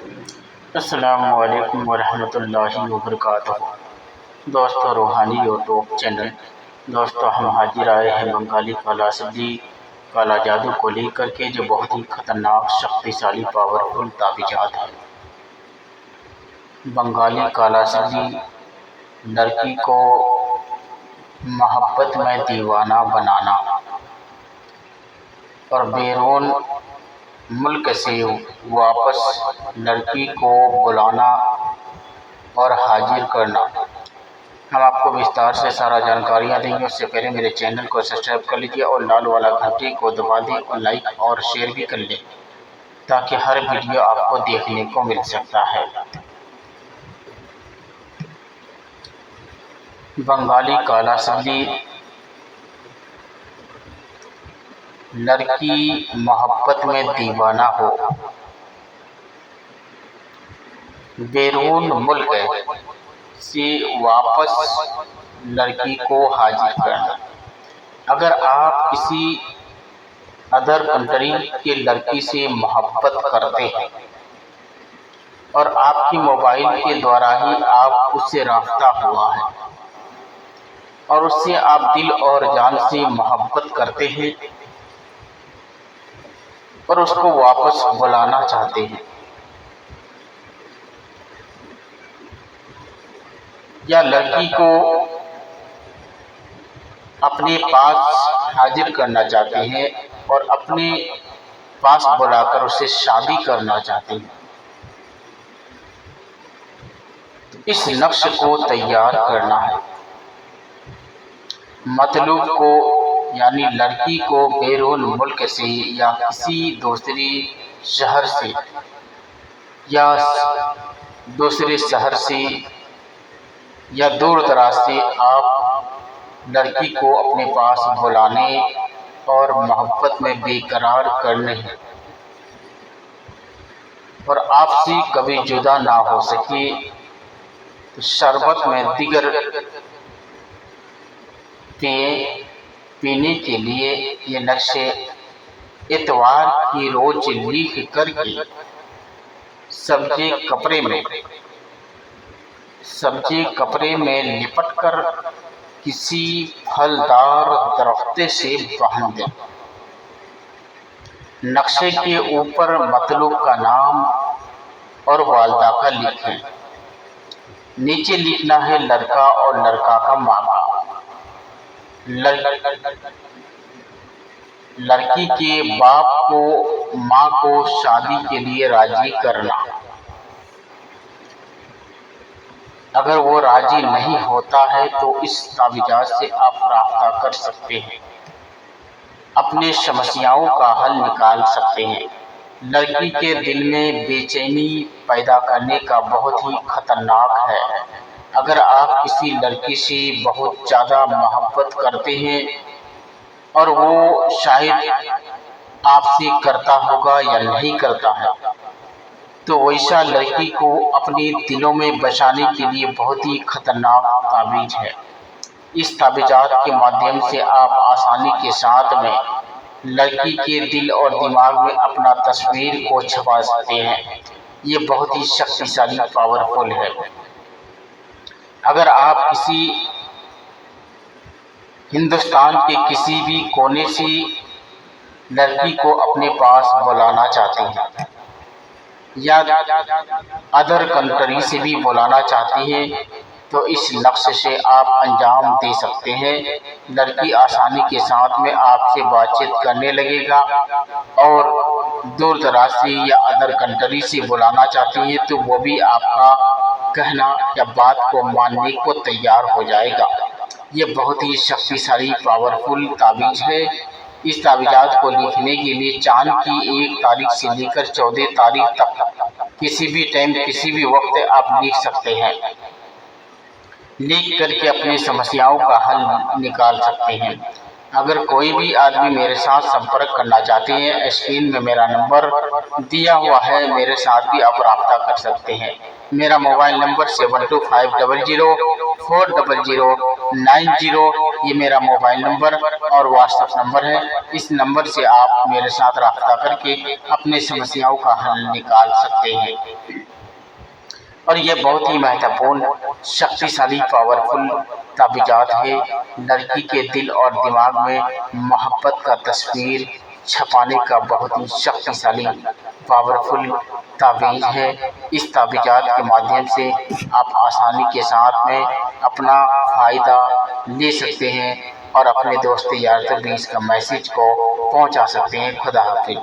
अस्सलामु अलैकुम वरहमतुल्लाहि वबरकातुहू। दोस्तों, रूहानी यूट्यूब चैनल। दोस्तों, हम हाजिर आए हैं बंगाली काला सब्जी काला जादू को लेकर के, जो बहुत ही खतरनाक शक्तिशाली पावरफुल ताबीजात है। बंगाली काला सब्जी लड़की को मोहब्बत में दीवाना बनाना और बैरून मुल्क से वापस लड़की को बुलाना और हाजिर करना। हम आपको विस्तार से सारा जानकारियाँ देंगे। उससे पहले मेरे चैनल को सब्सक्राइब कर लीजिए और लाल वाला घंटी को दबा दें और लाइक और शेयर भी कर लें, ताकि हर वीडियो आपको देखने को मिल सकता है। बंगाली काला सब्जी लड़की मोहब्बत में दीवाना हो, बैरून मुल्क से वापस लड़की को हाजिर करना। अगर आप किसी अदर कंट्री की लड़की से मोहब्बत करते हैं और आपकी मोबाइल के द्वारा ही आप उससे राब्ता हुआ है और उससे आप दिल और जान से मोहब्बत करते हैं और उसको वापस बुलाना चाहते हैं, या लड़की को अपने पास हाजिर करना चाहते हैं और अपने पास बुलाकर उससे शादी करना चाहते हैं, तो इस नक्श को तैयार करना है। मतलूब को यानी लड़की को बैरून मुल्क से या किसी दूसरी शहर से या दूसरे शहर से या दूर दराज से आप लड़की को अपने पास बुलाने और मोहब्बत में बेकरार करने हैं और आपसे कभी जुदा ना हो सके, तो शरबत में दिगर पीने के लिए ये नक्शे इतवार की रोज लिख करके सब्जी कपड़े में लिपट कर किसी फलदार दरख्त से बांध दें। नक्शे के ऊपर मतलूब का नाम और वालदा का लिखें। नीचे लिखना है लड़का और लड़का का मामा। लड़की के बाप को माँ को शादी के लिए राजी करना। अगर वो राजी नहीं होता है तो इस ताबीजात से आप राब्ता कर सकते हैं, अपने समस्याओं का हल निकाल सकते हैं। लड़की के दिल में बेचैनी पैदा करने का बहुत ही खतरनाक है। अगर आप किसी लड़की से बहुत ज़्यादा मोहब्बत करते हैं और वो शायद आपसे करता होगा या नहीं करता है, तो वैसा लड़की को अपने दिलों में बसाने के लिए बहुत ही खतरनाक ताबीज़ है। इस ताबीजात के माध्यम से आप आसानी के साथ में लड़की के दिल और दिमाग में अपना तस्वीर को छपा सकते हैं। ये बहुत ही शक्तिशाली पावरफुल है। अगर आप किसी हिंदुस्तान के किसी भी कोने से लड़की को अपने पास बुलाना चाहते हैं या अदर कंट्री से भी बुलाना चाहती हैं, तो इस लक्ष्य से आप अंजाम दे सकते हैं। लड़की आसानी के साथ में आपसे बातचीत करने लगेगा और दूर दराज से या अदर कंट्री से बुलाना चाहती है, तो वो भी आपका कहना या बात को मानने को तैयार हो जाएगा। ये बहुत ही शक्तिशाली पावरफुल ताबीज़ है। इस ताबीज़ात को लिखने के लिए चांद की 1 तारीख से लेकर 14 तारीख तक किसी भी टाइम किसी भी वक्त आप लिख सकते हैं। लिख करके अपनी समस्याओं का हल निकाल सकते हैं। अगर कोई भी आदमी मेरे साथ संपर्क करना चाहते हैं, स्क्रीन में मेरा नंबर दिया हुआ है, मेरे साथ भी आप राब्ता कर सकते हैं। मेरा मोबाइल नंबर 7250040090 ये मेरा मोबाइल नंबर और व्हाट्सएप नंबर है। इस नंबर से आप मेरे साथ राब्ता करके अपनी समस्याओं का हल निकाल सकते हैं। और ये बहुत ही महत्वपूर्ण, शक्तिशाली, पावरफुल ताबीज़ात है। लड़की के दिल और दिमाग में मोहब्बत का तस्वीर छपाने का बहुत ही शक्तिशाली, पावरफुल ताबीज़ है। इस ताबीज़ात के माध्यम से आप आसानी के साथ में अपना फ़ायदा ले सकते हैं और अपने दोस्त यार तक भी इसका मैसेज को पहुंचा सकते हैं। खुदा हाफिज़।